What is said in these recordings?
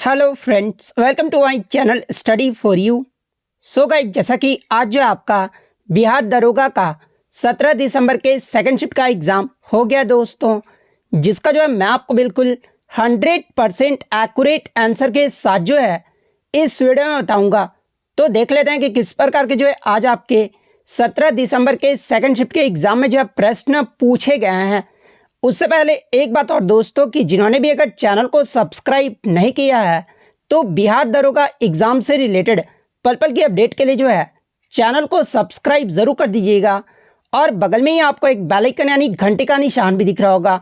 Hello friends, welcome to my channel study for you. So guys, जैसा कि आज जो आपका बिहार दरोगा का 17 दिसंबर के सेकंड शिफ्ट का एग्ज़ाम हो गया दोस्तों, जिसका जो है मैं आपको बिल्कुल 100% एक्यूरेट आंसर के साथ जो है इस वीडियो में बताऊंगा। तो देख लेते हैं कि किस प्रकार के जो है आज आपके 17 दिसंबर के सेकंड शिफ्ट के एग्ज़ाम में जो है प्रश्न पूछे गए हैं। उससे पहले एक बात और दोस्तों, कि जिन्होंने भी अगर चैनल को सब्सक्राइब नहीं किया है तो बिहार दरोगा एग्ज़ाम से रिलेटेड पल पल की अपडेट के लिए जो है चैनल को सब्सक्राइब ज़रूर कर दीजिएगा। और बगल में ही आपको एक बेल आइकन यानी घंटे का निशान भी दिख रहा होगा,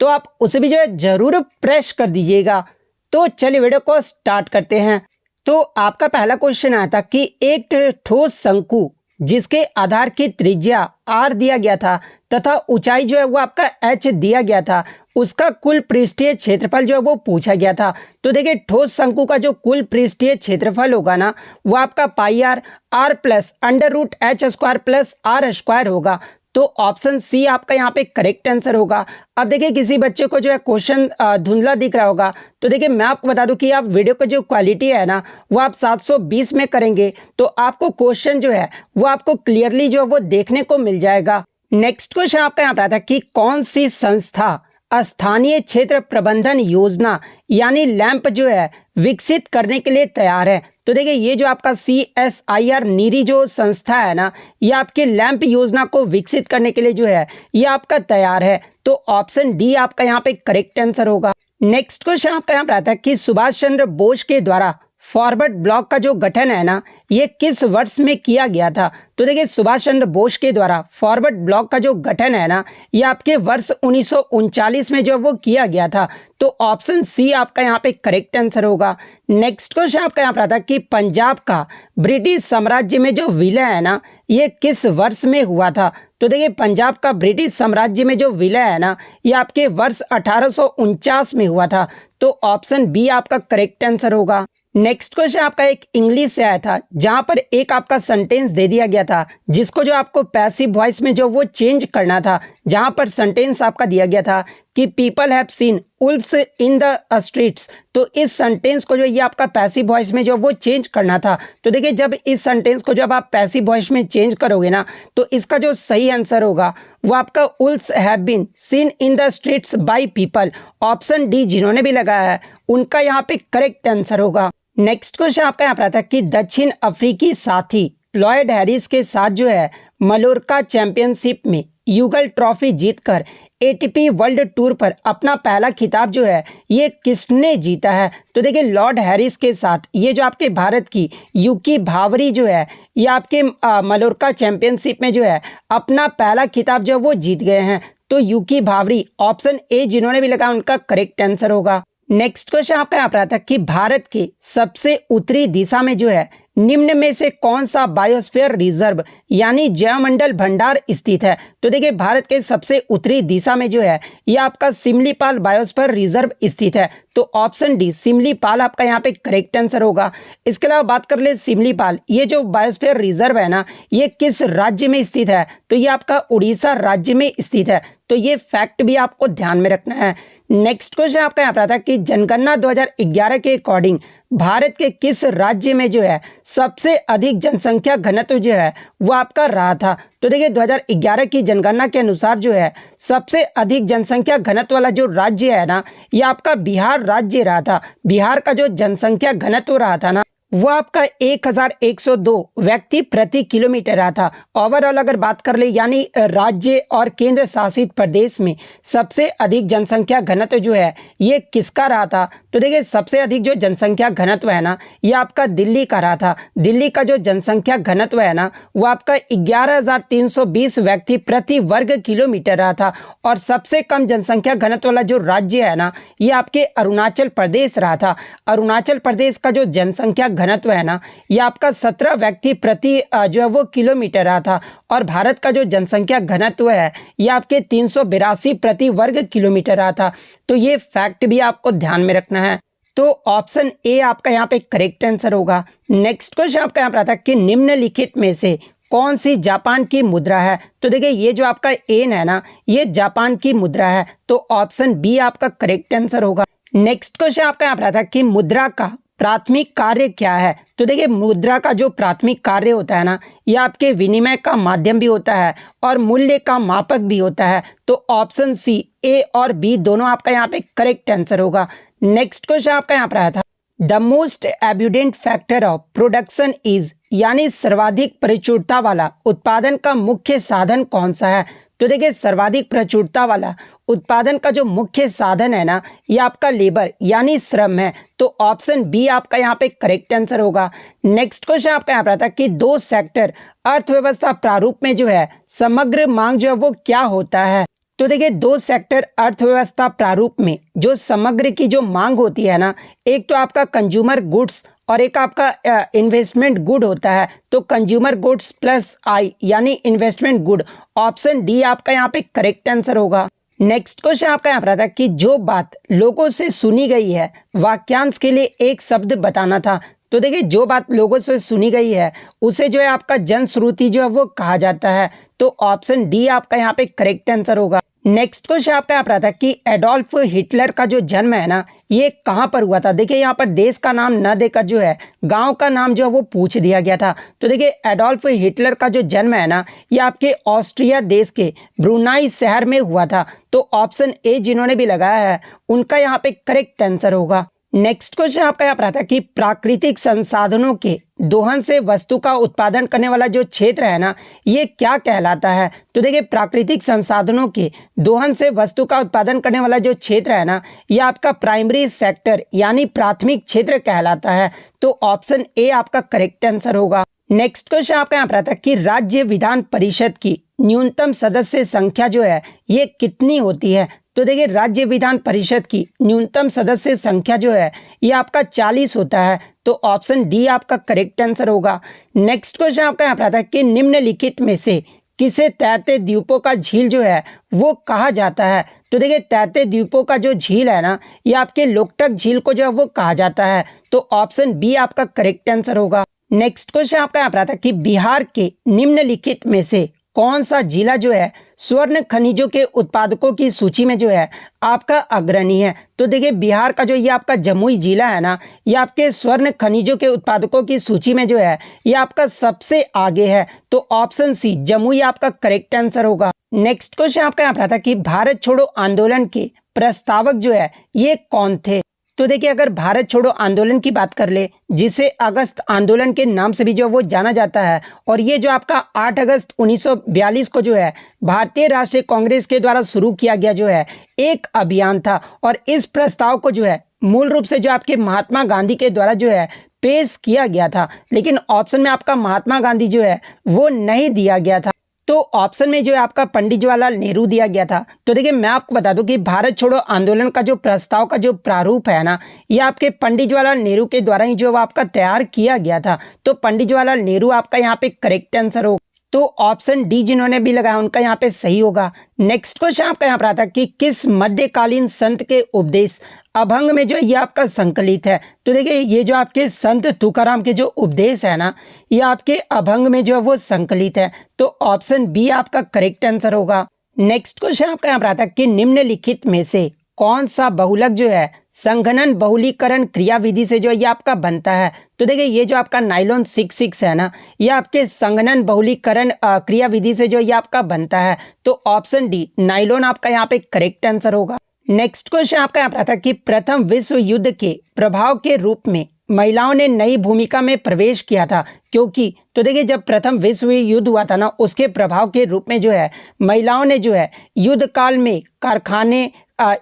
तो आप उसे भी जो है ज़रूर प्रेस कर दीजिएगा। तो चलिए वीडियो को स्टार्ट करते हैं। तो आपका पहला क्वेश्चन आया था कि एक ठोस शंकु जिसके आधार की त्रिज्या r दिया गया था तथा ऊंचाई जो है वो आपका h दिया गया था, उसका कुल पृष्ठीय क्षेत्रफल जो है वो पूछा गया था। तो देखिए, ठोस शंकु का जो कुल पृष्ठीय क्षेत्रफल होगा ना, वो आपका pi r plus under root h square plus r square होगा। तो ऑप्शन सी आपका यहाँ पे करेक्ट आंसर होगा। अब देखिए, किसी बच्चे को जो है क्वेश्चन धुंधला दिख रहा होगा, तो देखिए मैं आपको बता दूं कि आप वीडियो का जो क्वालिटी है ना, वो आप 720 में करेंगे तो आपको क्वेश्चन जो है वो आपको क्लियरली जो है वो देखने को मिल जाएगा। नेक्स्ट क्वेश्चन आपका यहाँ पर आता है कि कौन सी संस्था स्थानीय क्षेत्र प्रबंधन योजना यानी लैंप जो है विकसित करने के लिए तैयार है। तो देखिए, ये जो आपका CSIR नीरी जो संस्था है ना, ये आपके लैंप योजना को विकसित करने के लिए जो है ये आपका तैयार है। तो ऑप्शन डी आपका यहाँ पे करेक्ट आंसर होगा। नेक्स्ट क्वेश्चन आपका यहाँ पर आता है कि सुभाष चंद्र बोस के द्वारा फॉरवर्ड ब्लॉक का जो गठन है ना, ये किस वर्ष में किया गया था। तो देखिए, सुभाष चंद्र बोस के द्वारा फॉरवर्ड ब्लॉक का जो गठन है ना, ये आपके वर्ष 1939 में जो वो किया गया था। तो ऑप्शन सी आपका यहाँ पे करेक्ट आंसर होगा। नेक्स्ट क्वेश्चन आपका यहाँ पर आता है कि पंजाब का ब्रिटिश साम्राज्य में जो विलय है ना, ये किस वर्ष में हुआ था। तो देखिए, पंजाब का ब्रिटिश साम्राज्य में जो विलय है ना, ये आपके वर्ष 1849 में हुआ था। तो ऑप्शन बी आपका करेक्ट आंसर होगा। नेक्स्ट क्वेश्चन आपका एक इंग्लिश से आया था, जहां पर एक आपका सेंटेंस दे दिया गया था जिसको जो आपको पैसिव वॉइस में जो वो चेंज करना था। जहां पर सेंटेंस आपका दिया गया था कि people have seen Wolves in the streets. तो इस सेंटेंस को जो ये आपका पैसिव वॉइस में जो वो चेंज करना था। तो देखिए, जब इस सेंटेंस को जब आप पैसिव वॉइस में चेंज करोगे ना, तो इसका जो सही आंसर होगा वो आपका wolves have been seen in the streets by people. Option D जिन्होंने भी लगाया है उनका यहाँ पे करेक्ट आंसर होगा। नेक्स्ट क्वेश्चन आपका यहाँ पर आता है कि दक्षिण अफ्रीकी साथी लॉयड हैरिस के साथ जो है मलोरका चैंपियनशिप में युगल ट्रॉफी जीतकर ATP वर्ल्ड टूर पर अपना पहला खिताब जो है ये किसने जीता है। तो देखिए, लॉर्ड हैरिस के साथ ये जो आपके भारत की यूकी भावरी जो है ये आपके मलोरका चैंपियनशिप में जो है अपना पहला खिताब जो वो जीत गए हैं। तो यूकी भावरी, ऑप्शन ए जिन्होंने भी लगाया उनका करेक्ट आंसर होगा। नेक्स्ट क्वेश्चन आपका यहाँ पर आता है कि भारत के सबसे उत्तरी दिशा में जो है निम्न में से कौन सा बायोस्फीयर रिजर्व यानी जैवमंडल भंडार स्थित है। तो देखिए, भारत के सबसे उत्तरी दिशा में जो है ये आपका सिमलीपाल बायोस्फीयर रिजर्व स्थित है। तो ऑप्शन डी सिमलीपाल आपका यहाँ पे करेक्ट आंसर होगा। इसके अलावा बात कर ले सिमलीपाल, ये जो बायोस्फीयर रिजर्व है ना, ये किस राज्य में स्थित है। तो ये आपका उड़ीसा राज्य में स्थित है। तो ये फैक्ट भी आपको ध्यान में रखना है। नेक्स्ट क्वेश्चन आपका यहाँ पर आता है कि जनगणना 2011 के अकॉर्डिंग भारत के किस राज्य में जो है सबसे अधिक जनसंख्या घनत्व जो है वो आपका रहा था। तो देखिए, 2011 की जनगणना के अनुसार जो है सबसे अधिक जनसंख्या घनत्व वाला जो राज्य है ना, ये आपका बिहार राज्य रहा था। बिहार का जो जनसंख्या घनत्व रहा था ना, वो आपका 1102 व्यक्ति प्रति किलोमीटर रहा था। ओवरऑल अगर बात कर ले यानी राज्य और केंद्र शासित प्रदेश में सबसे अधिक जनसंख्या घनत्व जो है ये किसका रहा था। तो देखिए, सबसे अधिक जो जनसंख्या घनत्व है ना, ये आपका दिल्ली का रहा था। दिल्ली का जो जनसंख्या घनत्व है ना, वो आपका 11,320 व्यक्ति प्रति वर्ग किलोमीटर रहा था। और सबसे कम जनसंख्या घनत्व वाला जो राज्य है ना, ये आपके अरुणाचल प्रदेश रहा था। अरुणाचल प्रदेश का जो जनसंख्या घनत्व है ना, ये आपका 17 व्यक्ति प्रति जो है वो किलोमीटर रहा था। और भारत का जो जनसंख्या घनत्व है ये आपके 382 प्रति वर्ग किलोमीटर रहा था। तो ये फैक्ट भी आपको ध्यान में रखना है। तो ऑप्शन ए आपका यहाँ पे करेक्ट आंसर होगा। नेक्स्ट क्वेश्चन आपका यहाँ पर आता है कि निम्नलिखित में से कौन सी जापान की मुद्रा है। तो देखिए, ये जो आपका एन है ना, ये जापान की मुद्रा है। तो ऑप्शन बी आपका करेक्ट आंसर होगा। नेक्स्ट क्वेश्चन आपका यहाँ पर आता है कि मुद्रा का प्राथमिक कार्य क्या है। तो देखिए मुद्रा का जो प्राथमिक कार्य होता है ना, ये आपके विनिमय का माध्यम भी होता है और मूल्य का मापक भी होता है। तो ऑप्शन सी, ए और बी दोनों आपका यहाँ पे करेक्ट आंसर होगा। नेक्स्ट क्वेश्चन आपका यहाँ पर आया था, the most abundant factor of production is, यानी सर्वाधिक प्रचुरता वाला उत्पादन का मुख्य साधन कौन सा है। तो देखिए सर्वाधिक प्रचुरता वाला उत्पादन का जो मुख्य साधन है ना, ये आपका लेबर यानी श्रम है। तो ऑप्शन बी आपका यहाँ पे करेक्ट आंसर होगा। नेक्स्ट क्वेश्चन आपका यहाँ पर आता है कि दो सेक्टर अर्थव्यवस्था प्रारूप में जो है समग्र मांग जो है वो क्या होता है। तो देखिए दो सेक्टर अर्थव्यवस्था प्रारूप में जो समग्र की जो मांग होती है ना, एक तो आपका कंज्यूमर गुड्स और एक आपका इन्वेस्टमेंट गुड होता है। तो कंज्यूमर गुड्स प्लस आई यानी इन्वेस्टमेंट गुड, ऑप्शन डी आपका यहाँ पे करेक्ट आंसर होगा। नेक्स्ट क्वेश्चन आपका यहाँ पर आता है कि जो बात लोगों से सुनी गई है, वाक्यांश के लिए एक शब्द बताना था। तो देखिए जो बात लोगों से सुनी गई है उसे जो है आपका जनश्रुति जो है वो कहा जाता है। तो ऑप्शन डी आपका यहाँ पे करेक्ट आंसर होगा। नेक्स्ट क्वेश्चन आपका यहाँ पर आता है कि एडोल्फ हिटलर का जो जन्म है ना, ये कहाँ पर हुआ था। देखिए यहाँ पर देश का नाम न देकर जो है गांव का नाम जो है वो पूछ दिया गया था। तो देखिए एडोल्फ हिटलर का जो जन्म है ना, ये आपके ऑस्ट्रिया देश के ब्रुनाई शहर में हुआ था। तो ऑप्शन ए जिन्होंने भी लगाया है उनका यहाँ पे करेक्ट आंसर होगा। नेक्स्ट क्वेश्चन आपका यहाँ पर आता है कि प्राकृतिक संसाधनों के दोहन से वस्तु का उत्पादन करने वाला जो क्षेत्र है ना, ये क्या कहलाता है। तो देखिए प्राकृतिक संसाधनों के दोहन से वस्तु का उत्पादन करने वाला जो क्षेत्र है ना, ये आपका प्राइमरी सेक्टर यानी प्राथमिक क्षेत्र कहलाता है। तो ऑप्शन ए आपका करेक्ट आंसर होगा। नेक्स्ट क्वेश्चन आपका यहाँ पर आता है कि राज्य विधान परिषद की न्यूनतम सदस्य संख्या जो है ये कितनी होती है। तो देखिए राज्य विधान परिषद की न्यूनतम सदस्य संख्या जो है ये आपका 40 होता है। तो ऑप्शन डी आपका करेक्ट आंसर होगा। नेक्स्ट क्वेश्चन आपका यहाँ पर आता है कि निम्नलिखित में से किसे तैरते द्वीपों का झील जो है वो कहा जाता है। तो देखिए तैरते द्वीपों का जो झील है ना, ये आपके लोकटक झील को जो है वो कहा जाता है। तो ऑप्शन बी आपका करेक्ट आंसर होगा। नेक्स्ट क्वेश्चन आपका यहाँ पर आता है कि बिहार के निम्नलिखित में से कौन सा जिला जो है स्वर्ण खनिजों के उत्पादकों की सूची में जो है आपका अग्रणी है। तो देखिए बिहार का जो ये आपका जमुई जिला है ना, ये आपके स्वर्ण खनिजों के उत्पादकों की सूची में जो है ये आपका सबसे आगे है। तो ऑप्शन सी जमुई आपका करेक्ट आंसर होगा। नेक्स्ट क्वेश्चन आपका यहाँ पर आता है कि भारत छोड़ो आंदोलन के प्रस्तावक जो है ये कौन थे। तो देखिए अगर भारत छोड़ो आंदोलन की बात कर ले, जिसे अगस्त आंदोलन के नाम से भी जो वो जाना जाता है, और ये जो आपका 8 अगस्त 1942 को जो है भारतीय राष्ट्रीय कांग्रेस के द्वारा शुरू किया गया जो है एक अभियान था। और इस प्रस्ताव को जो है मूल रूप से जो आपके महात्मा गांधी के द्वारा जो है पेश किया गया था, लेकिन ऑप्शन में आपका महात्मा गांधी जो है वो नहीं दिया गया था। तो ऑप्शन में जो है आपका पंडित जवाहरलाल नेहरू दिया गया था। तो देखिए मैं आपको बता दूं कि भारत छोड़ो आंदोलन का जो प्रस्ताव का जो प्रारूप है ना, ये आपके पंडित जवाहरलाल नेहरू के द्वारा ही जो आपका तैयार किया गया था। तो पंडित जवाहरलाल नेहरू आपका यहाँ पे करेक्ट आंसर होगा। तो ऑप्शन डी जिन्होंने भी लगाया उनका यहाँ पे सही होगा। नेक्स्ट क्वेश्चन आपका यहाँ पर आता है कि किस मध्यकालीन संत के उपदेश अभंग में जो ये आपका संकलित है। तो देखिए ये जो आपके संत तुकाराम के जो उपदेश है ना, ये आपके अभंग में जो है वो संकलित है। तो ऑप्शन बी आपका करेक्ट आंसर होगा। नेक्स्ट क्वेश्चन आपका यहाँ पर आता है कि निम्नलिखित में से कौन सा बहुलक जो है संघनन बहुलीकरण क्रियाविधि से जो ये आपका बनता है। तो देखिए ये जो आपका नाइलॉन 66 है ना, ये आपके संघनन बहुलीकरण क्रियाविधि से जो ये आपका बनता है। तो ऑप्शन डी नाइलॉन आपका यहाँ पे करेक्ट आंसर होगा। नेक्स्ट क्वेश्चन आपका यहाँ पर आता है कि प्रथम विश्व युद्ध के प्रभाव के रूप में महिलाओं ने नई भूमिका में प्रवेश किया था, क्योंकि तो देखिए जब प्रथम विश्व युद्ध हुआ था ना, उसके प्रभाव के रूप में जो है महिलाओं ने जो है युद्ध काल में कारखाने,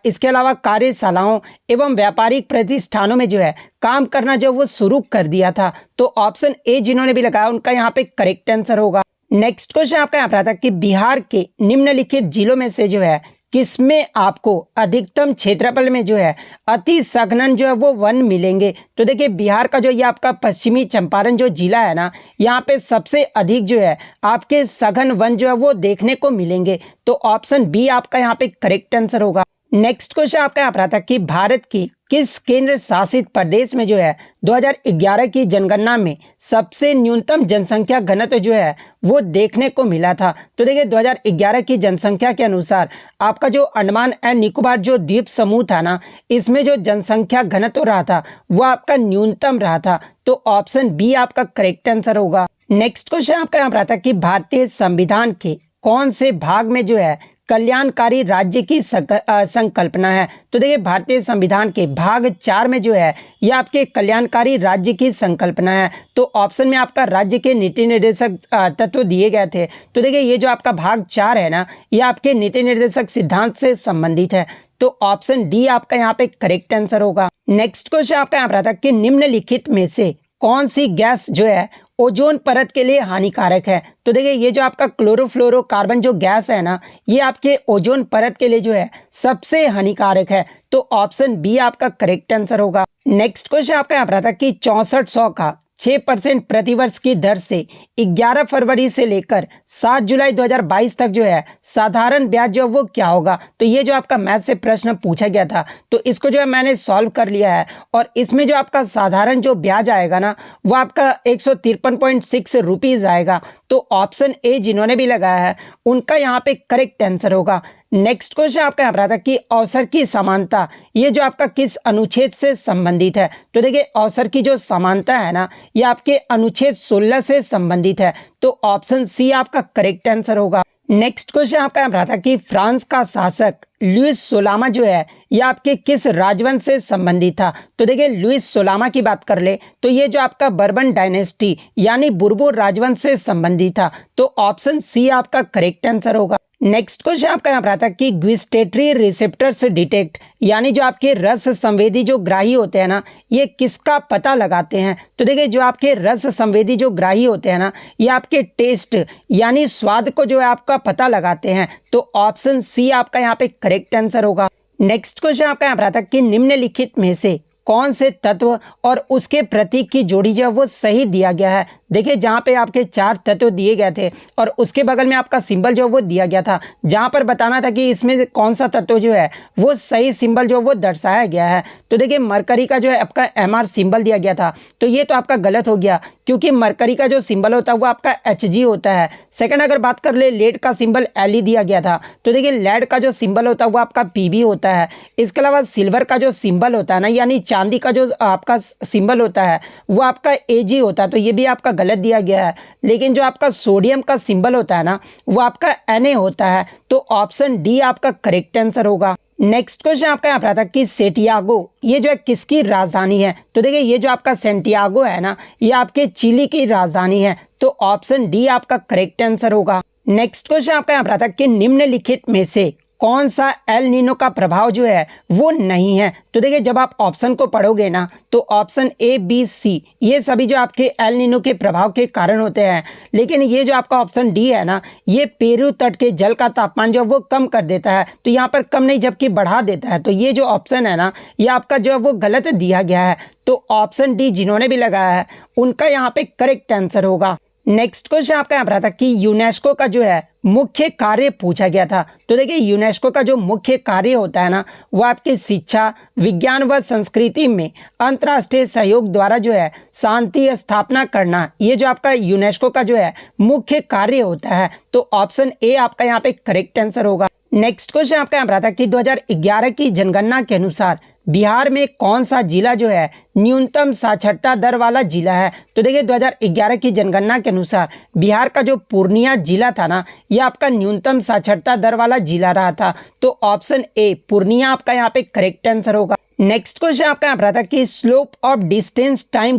इसके अलावा कार्यशालाओं एवं व्यापारिक प्रतिष्ठानों में जो है काम करना जो वो शुरू कर दिया था। तो ऑप्शन ए जिन्होंने भी लगाया उनका यहाँ पे करेक्ट आंसर होगा। नेक्स्ट क्वेश्चन आपका यहाँ पर आता है कि बिहार के निम्नलिखित जिलों में से जो है किसमें आपको अधिकतम क्षेत्रफल में जो है अति सघन जो है वो वन मिलेंगे। तो देखिए बिहार का जो ये आपका पश्चिमी चंपारण जो जिला है ना, यहाँ पे सबसे अधिक जो है आपके सघन वन जो है वो देखने को मिलेंगे। तो ऑप्शन बी आपका यहाँ पे करेक्ट आंसर होगा। नेक्स्ट क्वेश्चन आपका यहाँ पर आता कि भारत की किस केंद्र शासित प्रदेश में जो है 2011 की जनगणना में सबसे न्यूनतम जनसंख्या घनत्व जो है वो देखने को मिला था। तो देखिए 2011 की जनसंख्या के अनुसार आपका जो अंडमान एंड निकोबार जो द्वीप समूह था ना, इसमें जो जनसंख्या घनत्व रहा था वो आपका न्यूनतम रहा था। तो ऑप्शन बी आपका करेक्ट आंसर होगा। नेक्स्ट क्वेश्चन आपका यहाँ पर आता कि भारतीय संविधान के कौन से भाग में जो है कल्याणकारी राज्य की संकल्पना है। तो देखिए भारतीय संविधान के भाग 4 में जो है ये आपके कल्याणकारी राज्य की संकल्पना है। तो ऑप्शन में आपका राज्य के नीति निर्देशक तत्व दिए गए थे। तो देखिए ये जो आपका भाग 4 है ना, ये आपके नीति निर्देशक सिद्धांत से संबंधित है। तो ऑप्शन डी आपका यहाँ पे करेक्ट आंसर होगा। नेक्स्ट क्वेश्चन आपका यहाँ पर आता है कि निम्नलिखित में से कौन सी गैस जो है ओजोन परत के लिए हानिकारक है। तो देखिए ये जो आपका क्लोरोफ्लोरोकार्बन जो गैस है ना, ये आपके ओजोन परत के लिए जो है सबसे हानिकारक है। तो ऑप्शन बी आपका करेक्ट आंसर होगा। नेक्स्ट क्वेश्चन आपका यहाँ पर था कि 6400 का 6% प्रतिवर्ष की दर से 11 फरवरी से लेकर 7 जुलाई 2022 तक जो है साधारण ब्याज जो वो क्या होगा। तो ये जो आपका मैथ से प्रश्न पूछा गया था, तो इसको जो है मैंने सॉल्व कर लिया है। और इसमें जो आपका साधारण जो ब्याज आएगा ना, वो आपका 153.6 रुपीज़ आएगा। तो ऑप्शन ए जिन्होंने भी लगाया है उनका यहाँ पे करेक्ट आंसर होगा। नेक्स्ट क्वेश्चन आपका यहाँ पर आता कि अवसर की समानता ये जो आपका किस अनुच्छेद से संबंधित है। तो देखिए अवसर की जो समानता है ना, ये आपके अनुच्छेद 16 से संबंधित है। तो ऑप्शन सी आपका करेक्ट आंसर होगा। नेक्स्ट क्वेश्चन आपका यहाँ पर आता कि फ्रांस का शासक लुइस सोलामा जो है ये आपके किस राजवंश से संबंधित था। तो देखिए लुइस सोलामा की बात कर ले तो ये जो आपका बर्बन डायनेस्टी यानी बुर्बो राजवंश से संबंधित था। तो ऑप्शन सी आपका करेक्ट आंसर होगा। नेक्स्ट क्वेश्चन आपका यहाँ पर आता है कि ग्विस्टेटरी रिसेप्टर्स डिटेक्ट यानी जो आपके रस संवेदी जो ग्राही होते हैं ना, ये किसका पता लगाते हैं। तो देखिए जो आपके रस संवेदी जो ग्राही होते हैं ना, ये आपके टेस्ट यानी स्वाद को जो है आपका पता लगाते हैं। तो ऑप्शन सी आपका यहाँ पे करेक्ट आंसर होगा। नेक्स्ट क्वेश्चन आपका यहाँ पर आता है कि निम्नलिखित में से कौन से तत्व और उसके प्रतीक की जोड़ी जो है वो सही दिया गया है। देखिए जहाँ पे आपके 4 तत्व दिए गए थे और उसके बगल में आपका सिंबल जो वो दिया गया था, जहाँ पर बताना था कि इसमें कौन सा तत्व जो है वो सही सिंबल जो वो दर्शाया गया है। तो देखिए मरकरी का जो है आपका MR सिंबल दिया गया था, तो ये तो आपका गलत हो गया क्योंकि मरकरी का जो सिंबल होता है वो आपका HG होता है। सेकंड अगर बात कर ले लेड का सिंबल LE दिया गया था, तो देखिए लेड का जो सिंबल होता है वो आपका PB होता है। इसके अलावा सिल्वर का जो सिंबल होता है ना, यानी चांदी का जो आपका सिंबल होता है वो आपका AG होता है। तो ये भी आपका गलत दिया गया है। लेकिन जो आपका सोडियम का सिंबल होता है ना, वो आपका Na होता है। तो ऑप्शन डी आपका करेक्ट आंसर होगा। नेक्स्ट क्वेश्चन आपका यहाँ पर आता है कि सेंटियागो ये जो है किसकी राजधानी है। तो देखिए ये जो आपका सेंटियागो है ना, ये आपके चिली की राजधानी है। तो ऑप्शन डी आपका करेक्ट आंसर होगा। नेक्स्ट क्वेश्चन आपका यहाँ पर आता है कि निम्नलिखित में से कौन सा एल नीनो का प्रभाव जो है वो नहीं है। तो देखिए जब आप ऑप्शन को पढ़ोगे ना, तो ऑप्शन A, B, C ये सभी जो आपके एल नीनो के प्रभाव के कारण होते हैं। लेकिन ये जो आपका ऑप्शन डी है ना, ये पेरू तट के जल का तापमान जो वो कम कर देता है। तो यहाँ पर कम नहीं जबकि बढ़ा देता है। तो ये जो ऑप्शन है ना, ये आपका जो है वो गलत दिया गया है। तो ऑप्शन डी जिन्होंने भी लगाया है उनका यहाँ पे करेक्ट आंसर होगा। नेक्स्ट क्वेश्चन आपका यहाँ पर आता कि यूनेस्को का जो है मुख्य कार्य पूछा गया था। तो देखिए यूनेस्को का जो मुख्य कार्य होता है ना, वो आपकी शिक्षा, विज्ञान व संस्कृति में अंतर्राष्ट्रीय सहयोग द्वारा जो है शांति स्थापना करना, ये जो आपका यूनेस्को का जो है मुख्य कार्य होता है। तो ऑप्शन ए आपका यहाँ पे करेक्ट आंसर होगा। नेक्स्ट क्वेश्चन आपका यहाँ पर आता कि 2011 की जनगणना के अनुसार बिहार में कौन सा जिला जो है न्यूनतम साक्षरता दर वाला जिला है। तो देखिए 2011 की जनगणना के अनुसार बिहार का जो पूर्णिया जिला था ना, यह आपका न्यूनतम साक्षरता दर वाला जिला रहा था। तो ऑप्शन ए पूर्णिया आपका यहाँ पे करेक्ट आंसर होगा। नेक्स्ट क्वेश्चन आपका यहाँ पर आता कि slope of distance time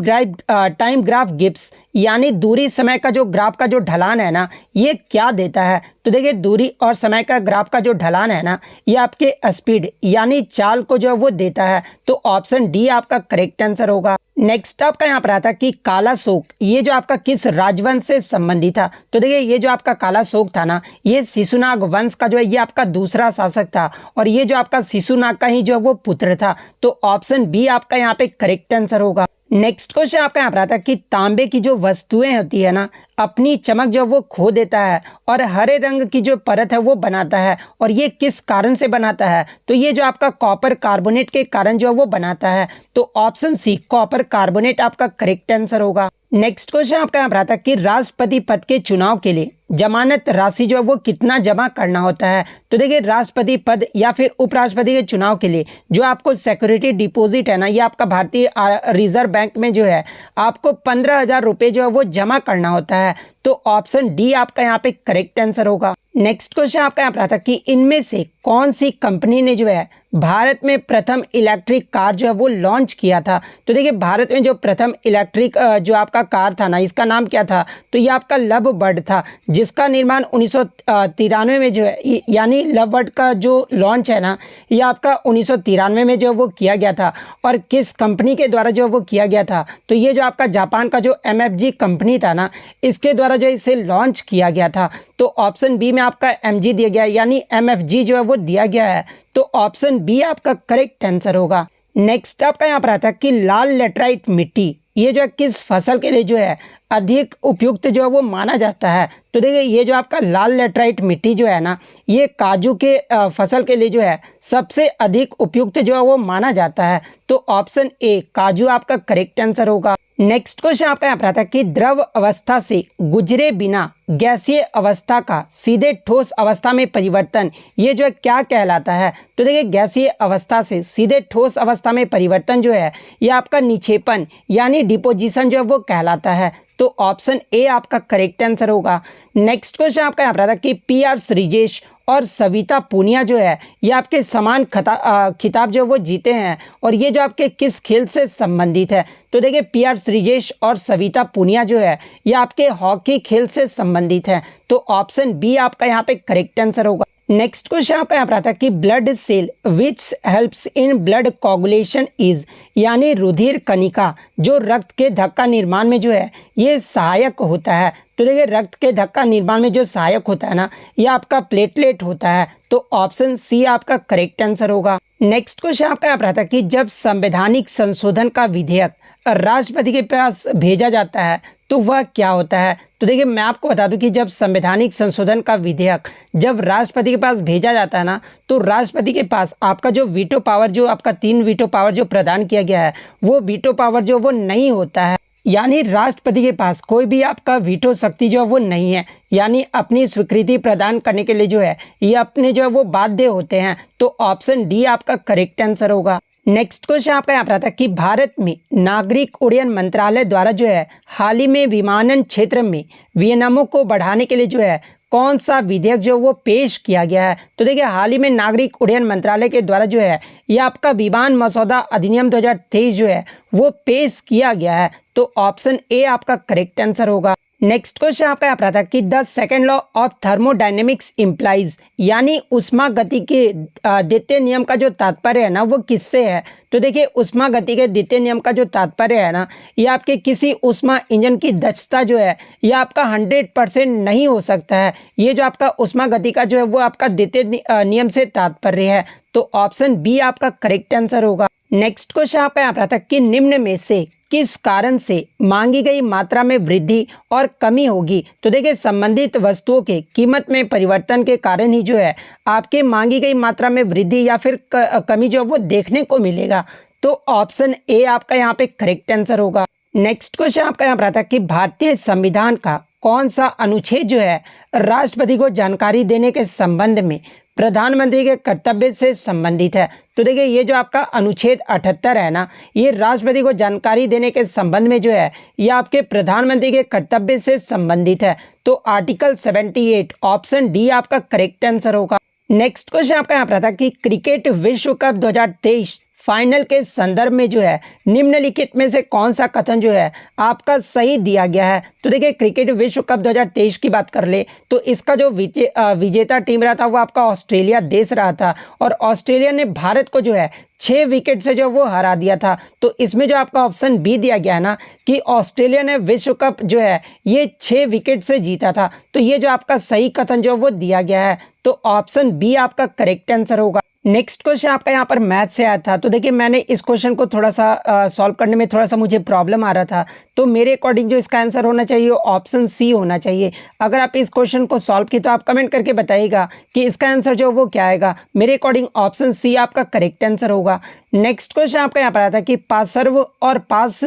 graph gives यानी दूरी समय का जो ग्राफ का जो ढलान है ना, ये क्या देता है। तो देखिए दूरी और समय का ग्राफ का जो ढलान है ना, ये आपके स्पीड यानी चाल को जो है वो देता है। तो ऑप्शन डी आपका करेक्ट आंसर होगा। नेक्स्ट आपका यहाँ पर आता कि काला शोक ये जो आपका किस राजवंश से संबंधित था। तो देखिए ये जो आपका काला शोक था ना, ये शिशुनाग वंश का जो है ये आपका दूसरा शासक था और ये जो आपका शिशुनाग का ही जो है वो पुत्र था। तो ऑप्शन बी आपका यहाँ पे करेक्ट आंसर होगा। नेक्स्ट क्वेश्चन आपका यहाँ पर आता है कि तांबे की जो वस्तुएं होती है ना, अपनी चमक जो वो खो देता है और हरे रंग की जो परत है वो बनाता है, और ये किस कारण से बनाता है? तो ये जो आपका कॉपर कार्बोनेट के कारण जो वो बनाता है। तो ऑप्शन सी कॉपर कार्बोनेट आपका करेक्ट आंसर होगा। नेक्स्ट क्वेश्चन आपका यहाँ पर आता है कि राष्ट्रपति पद के चुनाव के लिए जमानत राशि जो है वो कितना जमा करना होता है? तो देखिए, राष्ट्रपति पद या फिर उपराष्ट्रपति के चुनाव के लिए जो आपको सिक्योरिटी डिपॉजिट है ना, ये आपका भारतीय रिजर्व बैंक में जो है आपको 15,000 रुपये जो है वो जमा करना होता है। तो ऑप्शन डी आपका यहाँ पे करेक्ट आंसर होगा। नेक्स्ट क्वेश्चन आपका यहाँ पर आता है कि इनमें से कौन सी कंपनी ने जो है भारत में प्रथम इलेक्ट्रिक कार जो है वो लॉन्च किया था? तो देखिए, भारत में जो प्रथम इलेक्ट्रिक जो आपका कार था ना, इसका नाम क्या था? तो ये आपका लव बर्ड था, जिसका निर्माण 1993 में जो है, यानी लव बर्ड का जो लॉन्च है ना, ये आपका 1993 में जो वो किया गया था। और किस कंपनी के द्वारा जो वो किया गया था? तो ये जो आपका जापान का जो MFG कंपनी था ना, इसके द्वारा जो इसे लॉन्च किया गया था। तो ऑप्शन बी में आपका MG दिया गया है, यानी MFG जो है वो दिया गया है। तो ऑप्शन बी आपका करेक्ट आंसर होगा। नेक्स्ट आपका यहाँ पर आता है कि लाल लेटराइट मिट्टी ये जो है किस फसल के लिए जो है अधिक उपयुक्त जो है वो माना जाता है? तो देखिए, ये जो आपका लाल लेटराइट मिट्टी जो है ना, ये काजू के फसल के लिए जो है सबसे अधिक उपयुक्त जो है वो माना जाता है। तो ऑप्शन ए काजू आपका करेक्ट आंसर होगा। नेक्स्ट क्वेश्चन आपका यहाँ पर आता है कि द्रव अवस्था से गुजरे बिना गैसीय अवस्था का सीधे ठोस अवस्था में परिवर्तन ये जो है क्या कहलाता है? तो देखिए, गैसीय अवस्था से सीधे ठोस अवस्था में परिवर्तन जो है ये आपका निक्षेपण यानी डिपोजिशन जो है वो कहलाता है। तो ऑप्शन ए आपका करेक्ट आंसर होगा। नेक्स्ट क्वेश्चन आपका यहाँ पर आता है कि PR श्रीजेश और सविता पूनिया जो है ये आपके समान खिताब जो वो जीते हैं, और ये जो आपके किस खेल से संबंधित है? तो देखिए, PR श्रीजेश और सविता पूनिया जो है ये आपके हॉकी खेल से संबंधित है। तो ऑप्शन बी आपका यहाँ पे करेक्ट आंसर होगा। नेक्स्ट क्वेश्चन आपका यहाँ पर आता है कि blood cell which helps in blood coagulation is, यानी रुधिर कणिका जो रक्त के धक्का निर्माण में जो है ये सहायक होता है। तो देखिए, रक्त के धक्का निर्माण में जो सहायक होता है ना, ये आपका प्लेटलेट होता है। तो ऑप्शन सी आपका करेक्ट आंसर होगा। नेक्स्ट क्वेश्चन आपका यहाँ पर आता है कि जब संवैधानिक संशोधन का विधेयक राष्ट्रपति के पास भेजा जाता है तो वह क्या होता है? तो देखिए, मैं आपको बता दूं कि जब संवैधानिक संशोधन का विधेयक जब राष्ट्रपति के पास भेजा जाता है ना, तो राष्ट्रपति के पास आपका जो वीटो पावर जो आपका 3 वीटो पावर जो प्रदान किया गया है, वो वीटो पावर जो वो नहीं होता है। यानी राष्ट्रपति के पास कोई भी आपका वीटो शक्ति जो है वो नहीं है, यानी अपनी स्वीकृति प्रदान करने के लिए जो है ये अपने जो है वो बाध्य होते हैं। तो ऑप्शन डी आपका करेक्ट आंसर होगा। नेक्स्ट क्वेश्चन आपका यहाँ पर आता है कि भारत में नागरिक उड्डयन मंत्रालय द्वारा जो है हाल ही में विमानन क्षेत्र में विनियमों को बढ़ाने के लिए जो है कौन सा विधेयक जो वो पेश किया गया है? तो देखिए, हाल ही में नागरिक उड्डयन मंत्रालय के द्वारा जो है ये आपका विमान मसौदा अधिनियम 2023 जो है वो पेश किया गया है। तो ऑप्शन ए आपका करेक्ट आंसर होगा। नेक्स्ट क्वेश्चन आपका यहाँ पर आता है कि the second law of thermodynamics implies, यानी उष्मा गति के द्वितीय नियम का जो तात्पर्य है ना वो किससे है? तो देखिए, उष्मा गति के द्वितीय नियम का जो तात्पर्य है ना, ये आपके किसी उष्मा इंजन की दक्षता जो है ये आपका 100% नहीं हो सकता है। ये जो आपका उष्मा गति का जो है वो आपका द्वितीय नियम से तात्पर्य है। तो ऑप्शन बी आपका करेक्ट आंसर होगा। नेक्स्ट क्वेश्चन आपका यहाँ पर आता है कि निम्न में से किस कारण से मांगी गई मात्रा में वृद्धि और कमी होगी? तो देखिए, संबंधित वस्तुओं के कीमत में परिवर्तन के कारण ही जो है आपके मांगी गई मात्रा में वृद्धि या फिर कमी जो वो देखने को मिलेगा। तो ऑप्शन ए आपका यहाँ पे करेक्ट आंसर होगा। नेक्स्ट क्वेश्चन आपका यहाँ पर आता है कि भारतीय संविधान का कौन सा अनुच्छेद जो है राष्ट्रपति को जानकारी देने के संबंध में प्रधानमंत्री के कर्तव्य से संबंधित है? तो देखिए, ये जो आपका अनुच्छेद 78 है ना, ये राष्ट्रपति को जानकारी देने के संबंध में जो है ये आपके प्रधानमंत्री के कर्तव्य से संबंधित है। तो आर्टिकल 78 ऑप्शन डी आपका करेक्ट आंसर होगा। नेक्स्ट क्वेश्चन आपका यहाँ पर आता है कि क्रिकेट विश्व कप 2023 फाइनल के संदर्भ में जो है निम्नलिखित में से कौन सा कथन जो है आपका सही दिया गया है? तो देखिए, क्रिकेट विश्व कप 2023 की बात कर ले तो इसका जो विजेता टीम रहा था वो आपका ऑस्ट्रेलिया देश रहा था, और ऑस्ट्रेलिया ने भारत को जो है 6 विकेट से जो वो हरा दिया था। तो इसमें जो आपका ऑप्शन बी दिया गया है ना कि ऑस्ट्रेलिया ने विश्व कप जो है ये 6 विकेट से जीता था, तो ये जो आपका सही कथन जो वो दिया गया है। तो ऑप्शन बी आपका करेक्ट आंसर होगा। नेक्स्ट क्वेश्चन आपका यहाँ पर मैथ से आया था। तो देखिए मैंने इस क्वेश्चन को थोड़ा सा सॉल्व करने में थोड़ा सा मुझे प्रॉब्लम आ रहा था। तो मेरे अकॉर्डिंग जो इसका आंसर होना चाहिए वो ऑप्शन सी होना चाहिए। अगर आप इस क्वेश्चन को सॉल्व किए तो आप कमेंट करके बताइएगा कि इसका आंसर जो वो क्या आएगा। मेरे अकॉर्डिंग ऑप्शन सी आपका करेक्ट आंसर होगा। नेक्स्ट क्वेश्चन आपका यहाँ पर आया था कि पार्श्व और पास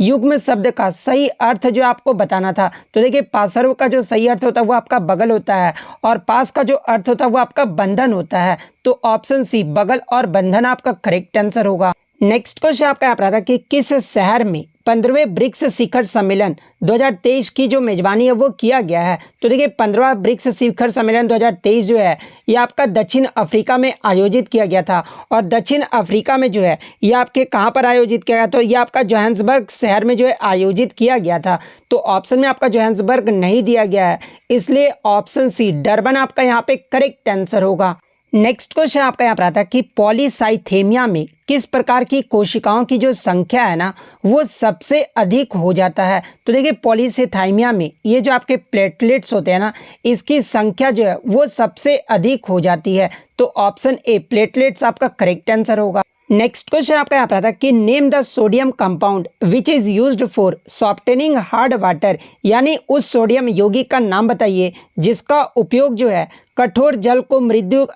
युग्म शब्द का सही अर्थ जो आपको बताना था। तो देखिए पार्श्व का जो सही अर्थ होता है वो आपका बगल होता है और पास का जो अर्थ होता है वो आपका बंधन होता है। तो ऑप्शन सी बगल और बंधन आपका करेक्ट आंसर होगा। नेक्स्ट क्वेश्चन आपका यहाँ पर आता है कि किस शहर में 15वें ब्रिक्स शिखर सम्मेलन 2023 की जो मेजबानी है वो किया गया है। तो देखिए 15वां ब्रिक्स शिखर सम्मेलन 2023 जो है ये आपका दक्षिण अफ्रीका में आयोजित किया गया था। और दक्षिण अफ्रीका में जो है ये आपके कहाँ पर आयोजित किया गया, तो ये आपका जोहान्सबर्ग शहर में जो है आयोजित किया गया था। तो ऑप्शन में आपका जोहान्सबर्ग नहीं दिया गया है, इसलिए ऑप्शन सी डरबन आपका यहाँ पे करेक्ट आंसर होगा। नेक्स्ट क्वेश्चन आपका यहाँ पर आता है कि पॉलीसाइथेमिया में किस प्रकार की कोशिकाओं की जो संख्या है ना वो सबसे अधिक हो जाता है। तो देखिए पॉलीसाइथेमिया में ये जो आपके प्लेटलेट्स होते हैं ना इसकी संख्या जो है वो सबसे अधिक हो जाती है। तो ऑप्शन ए प्लेटलेट्स आपका करेक्ट आंसर होगा। नेक्स्ट क्वेश्चन आपका यहाँ पर आता है कि name the sodium compound which is used for softening hard water, यानी उस सोडियम यौगिक का नाम बताइए जिसका उपयोग जो है कठोर जल को मृदु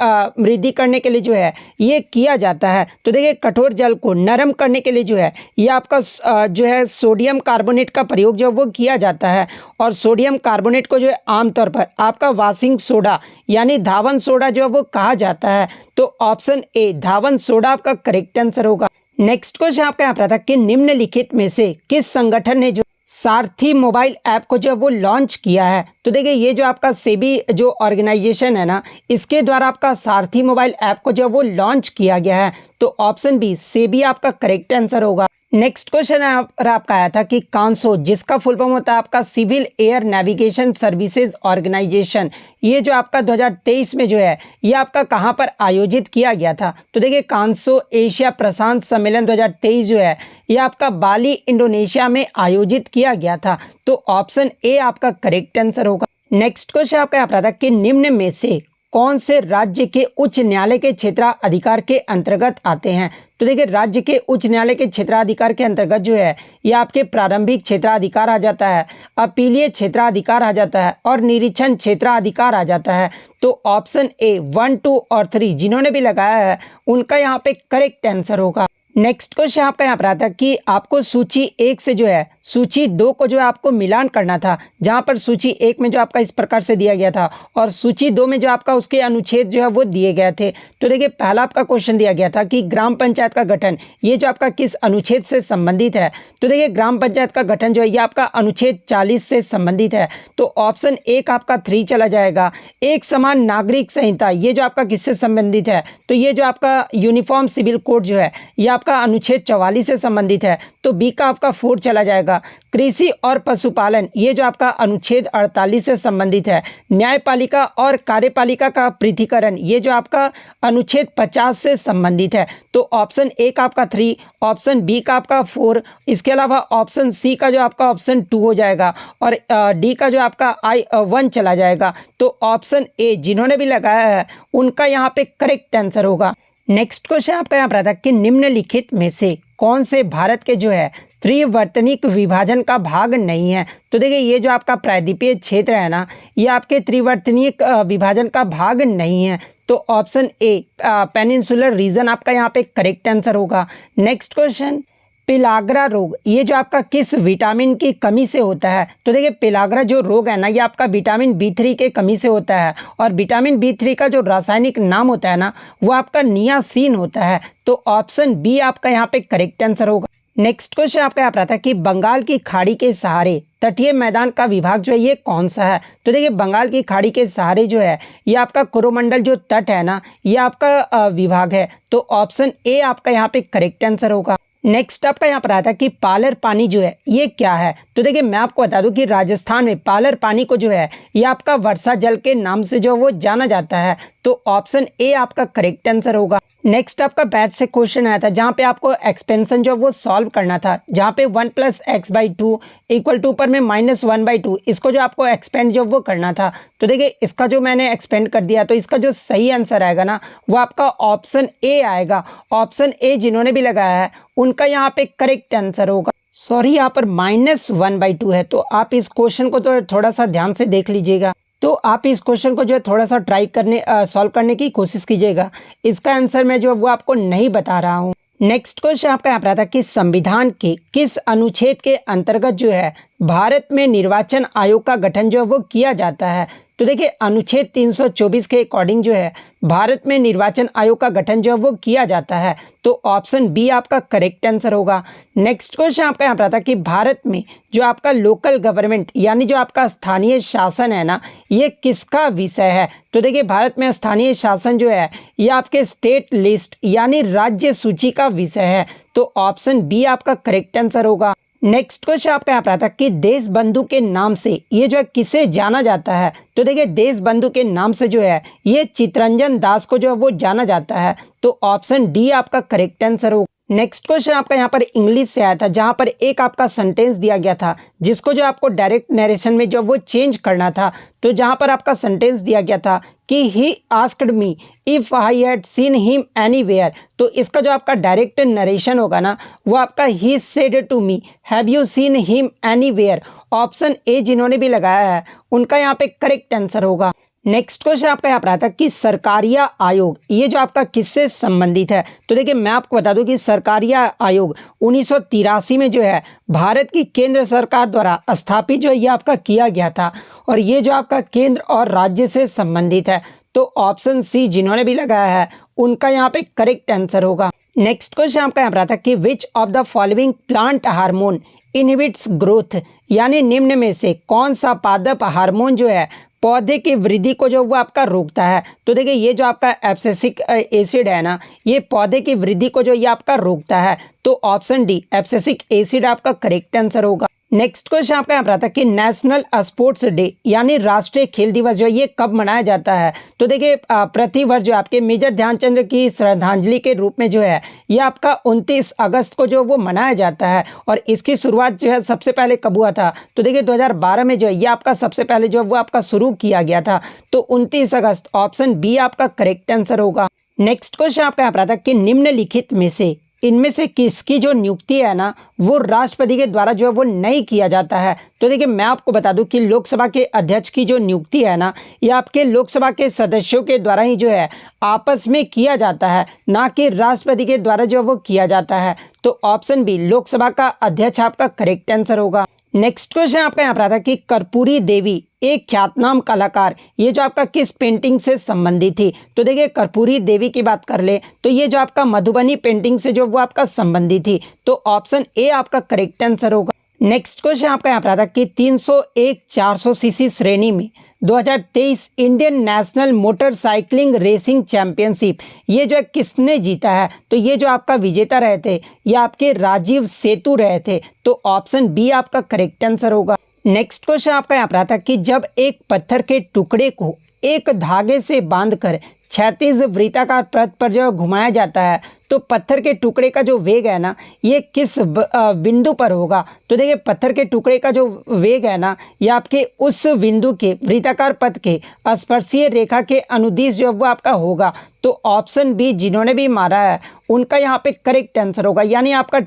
करने के लिए जो है ये किया जाता है। तो देखिए कठोर जल को नरम करने के लिए जो है ये आपका जो है सोडियम कार्बोनेट का प्रयोग जो वो किया जाता है। और सोडियम कार्बोनेट को जो है आमतौर पर आपका वाशिंग सोडा यानी धावन सोडा जो है वो कहा जाता है। तो ऑप्शन ए धावन सोडा आपका करेक्ट आंसर होगा। नेक्स्ट क्वेश्चन आपका यहाँ पर था कि निम्नलिखित में से किस संगठन ने जो सारथी मोबाइल ऐप को जो वो लॉन्च किया है। तो देखिए ये जो आपका सेबी जो ऑर्गेनाइजेशन है ना इसके द्वारा आपका सारथी मोबाइल ऐप को जो वो लॉन्च किया गया है। तो ऑप्शन बी सेबी आपका करेक्ट आंसर होगा। नेक्स्ट क्वेश्चन आपका आया था कि कांसो जिसका फुल फॉर्म होता है आपका civil air navigation services organisation, ये जो आपका 2023 में जो है ये आपका कहां पर आयोजित किया गया था। तो देखिए कांसो एशिया प्रशांत सम्मेलन 2023 जो है ये आपका बाली इंडोनेशिया में आयोजित किया गया था। तो ऑप्शन ए आपका करेक्ट आंसर होगा। नेक्स्ट क्वेश्चन आपका यहाँ पर था कि निम्न में से कौन से राज्य के उच्च न्यायालय के क्षेत्राधिकार के अंतर्गत आते हैं। तो देखिए राज्य के उच्च न्यायालय के क्षेत्राधिकार के अंतर्गत जो है ये आपके प्रारंभिक क्षेत्राधिकार आ जाता है, अपीलीय क्षेत्राधिकार आ जाता है और निरीक्षण क्षेत्राधिकार आ जाता है। तो ऑप्शन ए 1, 2 और 3 जिन्होंने भी लगाया है उनका यहाँ पे करेक्ट आंसर होगा। नेक्स्ट क्वेश्चन आपका यहाँ पर आता है कि आपको सूची 1 से जो है सूची 2 को जो है आपको मिलान करना था, जहाँ पर सूची 1 में जो आपका इस प्रकार से दिया गया था और सूची 2 में जो आपका उसके अनुच्छेद जो है वो दिए गए थे। तो देखिए पहला आपका क्वेश्चन दिया गया था कि ग्राम पंचायत का गठन ये जो आपका किस अनुच्छेद से संबंधित है। तो देखिए ग्राम पंचायत का गठन जो है ये आपका अनुच्छेद 40 से संबंधित है। तो ऑप्शन एक आपका 3 चला जाएगा। एक समान नागरिक संहिता ये जो आपका किससे संबंधित है, तो ये जो आपका यूनिफॉर्म सिविल कोड जो है ये का अनुच्छेद 44 से संबंधित है। तो बी का आपका 4 चला जाएगा। कृषि और पशुपालन ये जो आपका अनुच्छेद 48 से संबंधित है। न्यायपालिका और कार्यपालिका का पृथकीकरण ये जो आपका अनुच्छेद 50 से संबंधित है। तो ऑप्शन ए का आपका 3, ऑप्शन बी का आपका 4, इसके अलावा ऑप्शन सी का जो आपका ऑप्शन 2 हो जाएगा और डी का जो आपका 1 चला जाएगा। तो ऑप्शन ए जिन्होंने भी लगाया है उनका यहाँ पे करेक्ट आंसर होगा। नेक्स्ट क्वेश्चन आपका यहाँ पर आता है कि निम्नलिखित में से कौन से भारत के जो है त्रिवर्तनिक विभाजन का भाग नहीं है। तो देखिए ये जो आपका प्रायद्वीपीय क्षेत्र है ना ये आपके त्रिवर्तनिक विभाजन का भाग नहीं है। तो ऑप्शन ए पेनिनसुलर रीजन आपका यहाँ पे करेक्ट आंसर होगा। नेक्स्ट क्वेश्चन पेलाग्रा रोग ये जो आपका किस विटामिन की कमी से होता है। तो देखिए पेलाग्रा जो रोग है ना ये आपका विटामिन B3 के कमी से होता है और विटामिन B3 का जो रासायनिक नाम होता है ना वो आपका नियासिन होता है। तो ऑप्शन बी आपका यहाँ पे करेक्ट आंसर होगा। नेक्स्ट क्वेश्चन आपका यहाँ पर आता है कि बंगाल की खाड़ी के सहारे तटीय मैदान का विभाग जो है ये कौन सा है। तो देखिए बंगाल की खाड़ी के सहारे जो है ये आपका कोरोमंडल जो तट है ना ये आपका विभाग है। तो ऑप्शन ए आपका यहाँ पे करेक्ट आंसर होगा। नेक्स्ट आपका यहाँ पर आता है कि पालर पानी जो है ये क्या है। तो देखिए मैं आपको बता दूं कि राजस्थान में पालर पानी को जो है ये आपका वर्षा जल के नाम से जो वो जाना जाता है। तो ऑप्शन ए आपका करेक्ट आंसर होगा। नेक्स्ट आपका बैच से क्वेश्चन आया था जहाँ पे आपको एक्सपेंशन जो वो सॉल्व करना था, जहाँ पे 1 + x/2 इक्वल टू ऊपर में -1/2 इसको जो आपको एक्सपेंड जो वो करना था। तो देखिए इसका जो मैंने एक्सपेंड कर दिया, तो इसका जो सही आंसर आएगा ना वो आपका ऑप्शन ए आएगा। ऑप्शन ए जिन्होंने भी लगाया है उनका यहाँ पे करेक्ट आंसर होगा। सॉरी यहाँ पर -1/2 है, तो आप इस क्वेश्चन को तो थोड़ा सा ध्यान से देख लीजिएगा। तो आप इस क्वेश्चन को जो है थोड़ा सा ट्राई करने सॉल्व करने की कोशिश कीजिएगा। इसका आंसर मैं जो वो आपको नहीं बता रहा हूँ। नेक्स्ट क्वेश्चन आपका यहाँ पर आता है कि संविधान के किस अनुच्छेद के अंतर्गत जो है भारत में निर्वाचन आयोग का गठन जो है वो किया जाता है। तो देखिए अनुच्छेद 324 के अकॉर्डिंग जो है भारत में निर्वाचन आयोग का गठन जो है वो किया जाता है। तो ऑप्शन बी आपका करेक्ट आंसर होगा। नेक्स्ट क्वेश्चन आपका यहाँ पर आता है कि भारत में जो आपका लोकल गवर्नमेंट यानी जो आपका स्थानीय शासन है ना ये किसका विषय है। तो देखिए भारत में स्थानीय शासन जो है ये आपके स्टेट लिस्ट यानी राज्य सूची का विषय है। तो ऑप्शन बी आपका करेक्ट आंसर होगा। नेक्स्ट क्वेश्चन आपका यहाँ पर आता है कि देश बंधु के नाम से ये जो है किसे जाना जाता है। तो देखिए देश बंधु के नाम से जो है ये चितरंजन दास को जो है वो जाना जाता है। तो ऑप्शन डी आपका करेक्ट आंसर होगा। नेक्स्ट क्वेश्चन आपका यहाँ पर इंग्लिश से आया था जहाँ पर एक आपका सेंटेंस दिया गया था जिसको जो आपको डायरेक्ट नरेशन में जो वो चेंज करना था। तो जहाँ पर आपका सेंटेंस दिया गया था कि he asked me if I had seen him anywhere, तो इसका जो आपका डायरेक्ट नरेशन होगा ना वो आपका he said to me have you seen him anywhere. Option A जिन्होंने भी लगाया है उनका यहाँ पे करेक्ट आंसर होगा। नेक्स्ट क्वेश्चन आपका यहाँ पर आता है कि सरकारिया आयोग ये जो आपका किससे संबंधित है। तो देखिए मैं आपको बता दूं कि सरकारिया आयोग 1983 में जो है भारत की केंद्र सरकार द्वारा स्थापित जो है ये आपका किया गया था और ये जो आपका केंद्र और राज्य से संबंधित है। तो ऑप्शन सी जिन्होंने भी लगाया है उनका यहाँ पे करेक्ट आंसर होगा। नेक्स्ट क्वेश्चन आपका यहाँ पर आता है कि which of the following plant hormone inhibits growth, यानी निम्न में से कौन सा पादप हार्मोन जो है पौधे की वृद्धि को जो वो आपका रोकता है। तो देखिए ये जो आपका एब्सिसिक एसिड है ना ये पौधे की वृद्धि को जो ये आपका रोकता है। तो ऑप्शन डी एब्सिसिक एसिड आपका करेक्ट आंसर होगा। नेक्स्ट क्वेश्चन आपका यहाँ पर आता है कि नेशनल स्पोर्ट्स डे यानी राष्ट्रीय खेल दिवस जो ये कब मनाया जाता है। तो देखिए प्रतिवर्ष जो आपके मेजर ध्यानचंद की श्रद्धांजलि के रूप में जो है ये आपका 29 अगस्त को जो वो मनाया जाता है और इसकी शुरुआत जो है सबसे पहले कब हुआ था। तो देखिए 2012 में जो है ये आपका सबसे पहले जो वो आपका शुरू किया गया था। तो 29 अगस्त ऑप्शन बी आपका करेक्ट आंसर होगा। नेक्स्ट क्वेश्चन आपका यहाँ पर आता है कि निम्नलिखित में से इनमें से किसकी जो नियुक्ति है ना वो राष्ट्रपति के द्वारा जो है वो नहीं किया जाता है। तो देखिए मैं आपको बता दूं कि लोकसभा के अध्यक्ष की जो नियुक्ति है ना ये आपके लोकसभा के सदस्यों के द्वारा ही जो है आपस में किया जाता है, ना कि राष्ट्रपति के द्वारा जो वो किया जाता है। तो ऑप्शन बी लोकसभा का अध्यक्ष आपका करेक्ट आंसर होगा। नेक्स्ट क्वेश्चन आपका यहाँ पर आता है कि कर्पूरी देवी एक ख्यातनाम कलाकार ये जो आपका किस पेंटिंग से संबंधित थी। तो देखिए कर्पूरी देवी की बात कर ले तो ये जो आपका मधुबनी पेंटिंग से जो वो आपका संबंधित थी। तो ऑप्शन ए आपका करेक्ट आंसर होगा। नेक्स्ट क्वेश्चन आपका यहाँ पर आता है कि 301 400 सीसी श्रेणी में 2023 Indian national motorcycling racing championship ये जो है किसने जीता है। तो ये जो आपका विजेता रहे थे ये आपके राजीव सेतु रहे थे। तो ऑप्शन बी आपका करेक्ट आंसर होगा। नेक्स्ट क्वेश्चन आपका यहाँ पर आता है कि जब एक पत्थर के टुकड़े को एक धागे से बांधकर क्षैतिज वृत्ताकार पथ पर जो घुमाया जाता है तो पत्थर के टुकड़े का जो वेग है ना ये किस बिंदु पर होगा। तो देखिए पत्थर के टुकड़े का जो वेग है ना ये आपके उस बिंदु के वृत्ताकार पथ के स्पर्शीय रेखा के अनुदिश जो वो आपका होगा। तो ऑप्शन बी जिन्होंने भी मारा है उनका यहाँ पे करेक्ट आंसर होगा, यानी आपका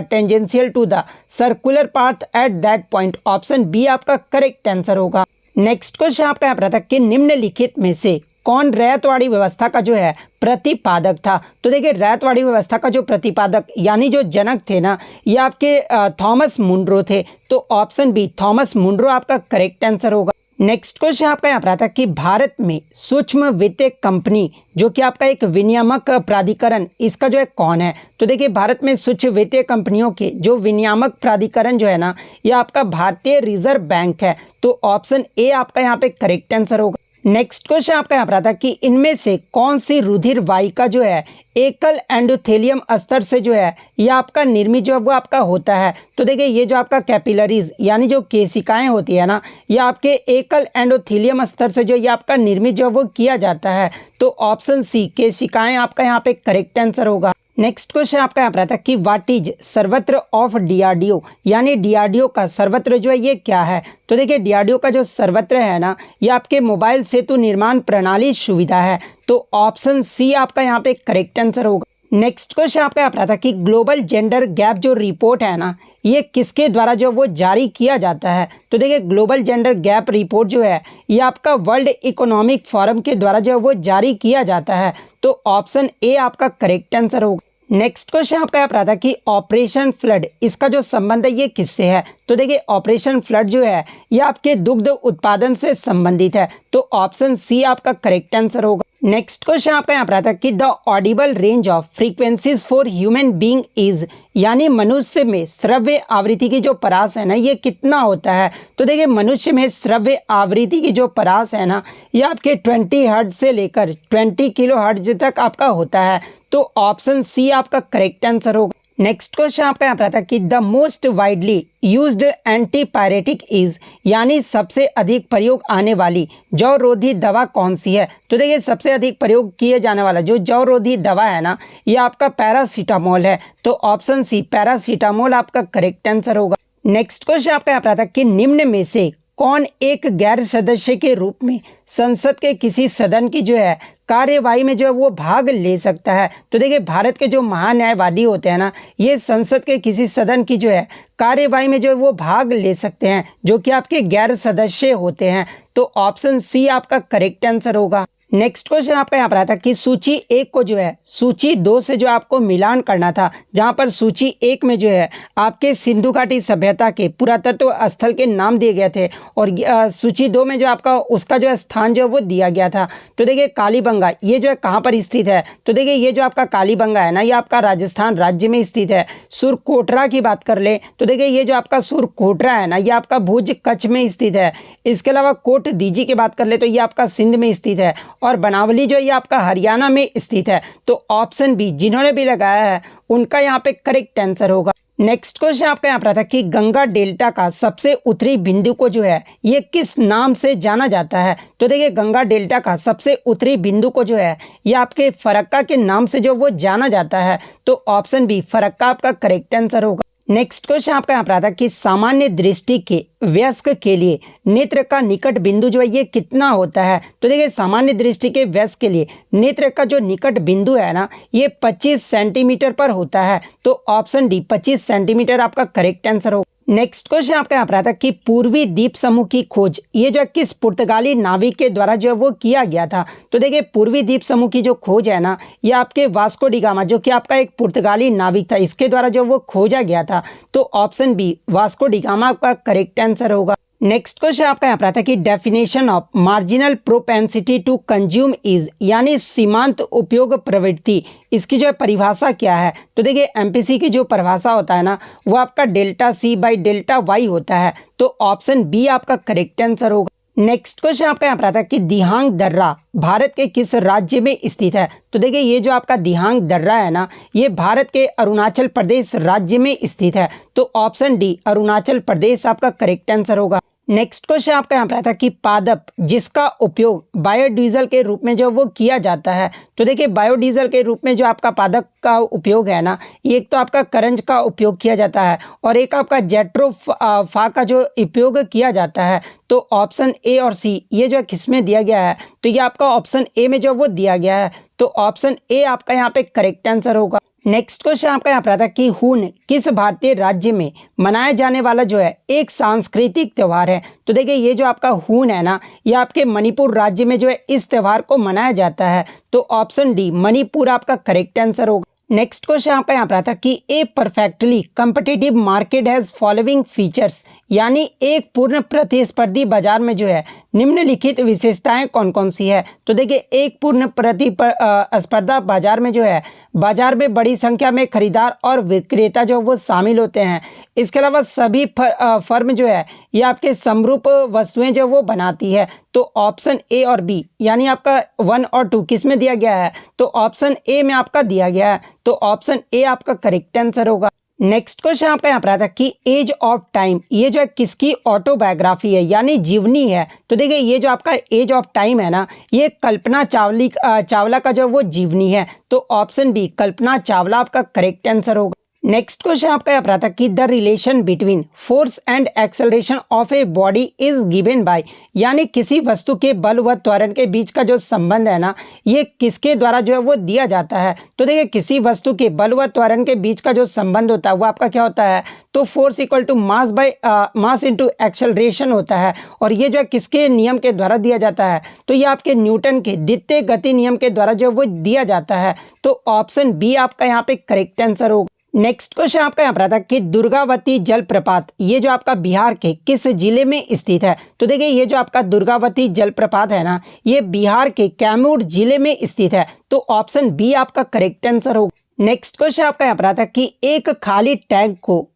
tangential to the circular path at that point. Option B आपका करेक्ट आंसर होगा। नेक्स्ट क्वेश्चन आपका यहाँ पर था कि निम्नलिखित में से कौन रैयतवाड़ी व्यवस्था का जो है प्रतिपादक था। तो देखिए रैयतवाड़ी व्यवस्था का जो प्रतिपादक यानी जो जनक थे ना ये आपके थॉमस मुनरो थे। तो ऑप्शन बी थॉमस मुनरो आपका करेक्ट आंसर होगा। नेक्स्ट क्वेश्चन आपका यहाँ पर आता है कि भारत में सूक्ष्म वित्तीय कंपनी जो कि आपका एक विनियामक प्राधिकरण इसका जो है कौन है। तो देखिए भारत में सूक्ष्म वित्तीय कंपनियों के जो विनियामक प्राधिकरण जो है ना ये आपका भारतीय रिजर्व बैंक है। तो ऑप्शन ए आपका यहाँ पे करेक्ट आंसर होगा। नेक्स्ट क्वेश्चन आपका यहाँ पर आता है कि इनमें से कौन सी रुधिर वाहिका जो है एकल एंडोथेलियम स्तर से जो है यह आपका निर्मित जो है वो आपका होता है। तो देखिए ये जो आपका कैपिलरीज यानी जो केशिकाएं होती है ना, ये आपके एकल एंडोथेलियम स्तर से जो ये आपका निर्मित जो है वो किया जाता है। तो ऑप्शन सी केशिकाएं आपका यहाँ पे करेक्ट आंसर होगा। नेक्स्ट क्वेश्चन आपका यहाँ पर आता है कि व्हाट इज सर्वत्र ऑफ डीआरडीओ, यानी डीआरडीओ का सर्वत्र जो है ये क्या है। तो देखिए डीआरडीओ का जो सर्वत्र है ना, ये आपके मोबाइल सेतु निर्माण प्रणाली सुविधा है। तो ऑप्शन सी आपका यहाँ पे करेक्ट आंसर होगा। नेक्स्ट क्वेश्चन आपका यहाँ पर आता है कि ग्लोबल जेंडर गैप जो रिपोर्ट है ना, ये किसके द्वारा जो वो जारी किया जाता है। तो देखिए ग्लोबल जेंडर गैप रिपोर्ट जो है ये आपका वर्ल्ड इकोनॉमिक फोरम के द्वारा जो है वो जारी किया जाता है। तो ऑप्शन ए आपका करेक्ट आंसर होगा। नेक्स्ट क्वेश्चन आपका यहाँ पर आता है कि ऑपरेशन फ्लड, इसका जो संबंध है ये किससे है। तो देखिए ऑपरेशन फ्लड जो है ये आपके दुग्ध उत्पादन से संबंधित है। तो ऑप्शन सी आपका करेक्ट आंसर होगा। नेक्स्ट क्वेश्चन आपका यहाँ पर आता है कि the Audible range of frequencies for human being is, यानी मनुष्य में श्रव्य आवृत्ति की जो परास है ना ये कितना होता है। तो देखिए मनुष्य में श्रव्य आवृत्ति की जो परास है ना, ये आपके 20 हर्ट्ज से लेकर 20 किलो हर्ट्ज तक आपका होता है। तो ऑप्शन सी आपका करेक्ट आंसर होगा। नेक्स्ट क्वेश्चन आपका यहाँ पर आता है कि the most widely used antipyretic is, यानी सबसे अधिक प्रयोग आने वाली जौ रोधी दवा कौन सी है। तो देखिए सबसे अधिक प्रयोग किए जाने वाला जो जौ रोधी दवा है ना, ये आपका पैरासीटामोल है। तो ऑप्शन सी पैरासीटामोल आपका करेक्ट आंसर होगा। नेक्स्ट क्वेश्चन आपका यहाँ पर आता है कि निम्न में से कौन एक गैर सदस्य के रूप में संसद के किसी सदन की जो है कार्यवाही में जो है वो भाग ले सकता है। तो देखिए भारत के जो महान्यायवादी होते हैं ना, ये संसद के किसी सदन की जो है कार्यवाही में जो है वो भाग ले सकते हैं, जो कि आपके गैर सदस्य होते हैं। तो ऑप्शन सी आपका करेक्ट आंसर होगा। नेक्स्ट क्वेश्चन आपका यहाँ पर आता है कि सूची 1 को जो है सूची 2 से जो आपको मिलान करना था, जहाँ पर सूची 1 में जो है आपके सिंधु घाटी सभ्यता के पुरातत्व स्थल के नाम दिए गए थे और सूची 2 में जो आपका उसका जो है स्थान जो है वो दिया गया था। तो देखिए कालीबंगा ये जो है कहाँ पर स्थित है। तो देखिए ये जो आपका कालीबंगा है ना, ये आपका राजस्थान राज्य में स्थित है। सुरकोटरा की बात कर ले तो देखिए ये जो आपका सुरकोटरा है ना, ये आपका भुज कच्छ में स्थित है। इसके अलावा कोट दीजी की बात कर ले तो ये आपका सिंध में स्थित है और बनावली जो ये आपका हरियाणा में स्थित है। तो ऑप्शन बी जिन्होंने भी लगाया है उनका यहाँ पे करेक्ट आंसर होगा। नेक्स्ट क्वेश्चन आपका यहाँ पर था कि गंगा डेल्टा का सबसे उत्तरी बिंदु को जो है ये किस नाम से जाना जाता है। तो देखिए गंगा डेल्टा का सबसे उत्तरी बिंदु को जो है ये आपके फरक्का के नाम से जो वो जाना जाता है। तो ऑप्शन बी फरक्का आपका करेक्ट आंसर होगा। नेक्स्ट क्वेश्चन आपका यहाँ पर आता है कि सामान्य दृष्टि के वयस्क के लिए नेत्र का निकट बिंदु जो है ये कितना होता है। तो देखिए सामान्य दृष्टि के वयस्क के लिए नेत्र का जो निकट बिंदु है ना, ये 25 सेंटीमीटर पर होता है। तो ऑप्शन डी 25 सेंटीमीटर आपका करेक्ट आंसर होगा। नेक्स्ट क्वेश्चन आपका यहाँ पर आता है कि पूर्वी द्वीप समूह की खोज ये जो किस पुर्तगाली नाविक के द्वारा जो है वो किया गया था। तो देखिए पूर्वी द्वीप समूह की जो खोज है ना, ये आपके वास्को डी गामा जो कि आपका एक पुर्तगाली नाविक था, इसके द्वारा जो वो खोजा गया था। तो option B Vasco da Gama आपका करेक्ट आंसर होगा। नेक्स्ट क्वेश्चन आपका यहाँ पर आता है कि definition of marginal propensity to consume is, यानी सीमांत उपयोग प्रवृत्ति, इसकी जो है परिभाषा क्या है। तो देखिए एमपीसी की जो परिभाषा होता है ना, वो आपका delta C by delta Y होता है। तो ऑप्शन बी आपका करेक्ट आंसर होगा। नेक्स्ट क्वेश्चन आपका यहाँ पर आता है कि दिहांग दर्रा भारत के किस राज्य में स्थित है। तो देखिए ये जो आपका दिहांग दर्रा है ना, ये भारत के अरुणाचल प्रदेश राज्य में स्थित है। तो ऑप्शन डी अरुणाचल प्रदेश आपका करेक्ट आंसर होगा। नेक्स्ट क्वेश्चन आपका यहाँ पर आता है कि पादप जिसका उपयोग बायोडीजल के रूप में जो वो किया जाता है। तो देखिए बायोडीजल के रूप में जो आपका पादप का उपयोग है ना, एक तो आपका करंज का उपयोग किया जाता है और एक आपका जेट्रोफा का जो उपयोग किया जाता है। तो ऑप्शन ए और सी ये जो किस में दिया गया है, तो ये आपका ऑप्शन ए में जो वो दिया गया है। तो ऑप्शन ए आपका यहाँ पे करेक्ट आंसर होगा। नेक्स्ट क्वेश्चन आपका यहाँ पर आता है कि हून किस भारतीय राज्य में मनाया जाने वाला जो है एक सांस्कृतिक त्यौहार है। तो देखिए ये जो आपका हून है ना, ये आपके मणिपुर राज्य में जो है इस त्यौहार को मनाया जाता है। तो ऑप्शन डी मणिपुर आपका करेक्ट आंसर होगा। नेक्स्ट क्वेश्चन आपका यहाँ पर आता है कि a perfectly competitive market has following features, यानी एक पूर्ण प्रतिस्पर्धी बाजार में जो है निम्नलिखित विशेषताएं कौन कौन सी है। तो देखिए, एक पूर्ण प्रतिस्पर्धा बाजार में जो है बाजार में बड़ी संख्या में खरीदार और विक्रेता जो वो शामिल होते हैं। इसके अलावा सभी फर्म जो है ये आपके समरूप वस्तुएं जो वो बनाती है। तो ऑप्शन ए और बी यानी आपका 1 और 2 किस में दिया गया है, तो ऑप्शन ए में आपका दिया गया है। तो ऑप्शन ए आपका करेक्ट आंसर होगा। नेक्स्ट क्वेश्चन आपका यहाँ पर आता है कि एज ऑफ टाइम ये जो है किसकी ऑटोबायोग्राफी है यानी जीवनी है। तो देखिए, ये जो आपका एज ऑफ टाइम है ना, ये कल्पना चावला का जो वो जीवनी है। तो ऑप्शन बी कल्पना चावला आपका करेक्ट आंसर होगा। नेक्स्ट क्वेश्चन आपका यहाँ पर आता है कि the relation between force and acceleration of a body is given by, यानी किसी वस्तु के बल व त्वरण के बीच का जो संबंध है ना, ये किसके द्वारा जो है वो दिया जाता है। तो देखिए, किसी वस्तु के बल व त्वरण के बीच का जो संबंध होता है वो आपका क्या होता है, तो force equal to mass into acceleration होता है। और ये जो है किसके नियम के द्वारा दिया जाता है, तो ये आपके न्यूटन के द्वितीय गति नियम के द्वारा जो वो दिया जाता है। तो ऑप्शन बी आपका यहाँ पे करेक्ट आंसर होगा। नेक्स्ट क्वेश्चन आपका यहाँ पर आता है कि दुर्गावती जलप्रपात ये जो आपका बिहार के किस जिले में स्थित है। तो देखिए, ये जो आपका दुर्गावती जलप्रपात है ना, ये बिहार के कैमूर जिले में स्थित है। तो ऑप्शन बी आपका करेक्ट आंसर होगा। नेक्स्ट क्वेश्चन आपका यहाँ पर आता है कि एक खाली टैंक को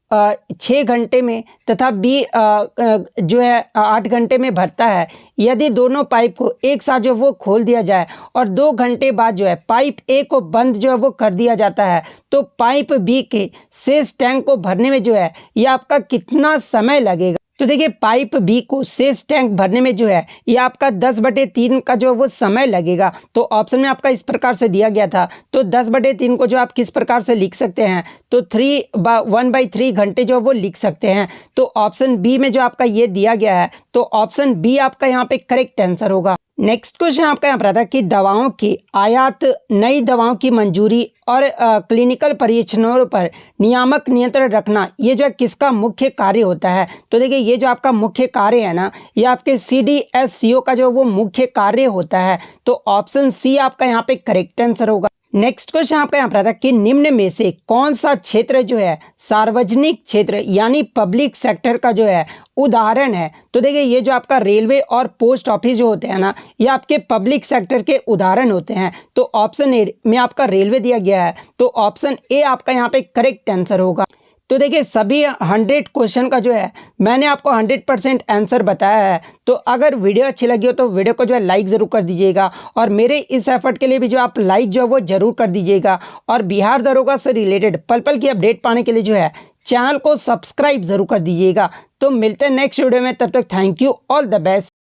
6 घंटे में तथा बी जो है 8 घंटे में भरता है। यदि दोनों पाइप को एक साथ जो वो खोल दिया जाए और 2 घंटे बाद जो है पाइप ए को बंद जो है वो कर दिया जाता है, तो पाइप बी के शेष टैंक को भरने में जो है ये आपका कितना समय लगेगा। तो देखिए, पाइप बी को शेष टैंक भरने में जो है ये आपका 10/3 का जो वो समय लगेगा। तो ऑप्शन में आपका इस प्रकार से दिया गया था। तो 10/3 को जो आप किस प्रकार से लिख सकते हैं, तो 1/3 घंटे जो वो लिख सकते हैं। तो ऑप्शन बी में जो आपका ये दिया गया है, तो ऑप्शन बी आपका यहाँ पे करेक्ट आंसर होगा। नेक्स्ट क्वेश्चन आपका यहाँ पर आता है कि दवाओं की आयात, नई दवाओं की मंजूरी और क्लिनिकल परीक्षणों पर नियामक नियंत्रण रखना ये जो है किसका मुख्य कार्य होता है। तो देखिए, ये जो आपका मुख्य कार्य है ना, ये आपके CDSCO का जो वो मुख्य कार्य होता है। तो ऑप्शन सी आपका यहाँ पे करेक्ट आंसर होगा। नेक्स्ट क्वेश्चन आपका यहाँ पर आता है कि निम्न में से कौन सा क्षेत्र जो है सार्वजनिक क्षेत्र यानी पब्लिक सेक्टर का जो है उदाहरण है। तो देखिए, ये जो आपका रेलवे और पोस्ट ऑफिस जो होते हैं ना, ये आपके पब्लिक सेक्टर के उदाहरण होते हैं। तो ऑप्शन ए में आपका रेलवे दिया गया है। तो ऑप्शन ए आपका यहाँ पे करेक्ट आंसर होगा। तो देखिए, सभी 100 क्वेश्चन का जो है मैंने आपको 100% आंसर बताया है। तो अगर वीडियो अच्छी लगी हो तो वीडियो को जो है लाइक ज़रूर कर दीजिएगा, और मेरे इस एफर्ट के लिए भी जो आप लाइक जो है वो ज़रूर कर दीजिएगा। और बिहार दरोगा से रिलेटेड पल पल की अपडेट पाने के लिए जो है चैनल को सब्सक्राइब ज़रूर कर दीजिएगा। तो मिलते हैं नेक्स्ट वीडियो में, तब तक thank you, all the best.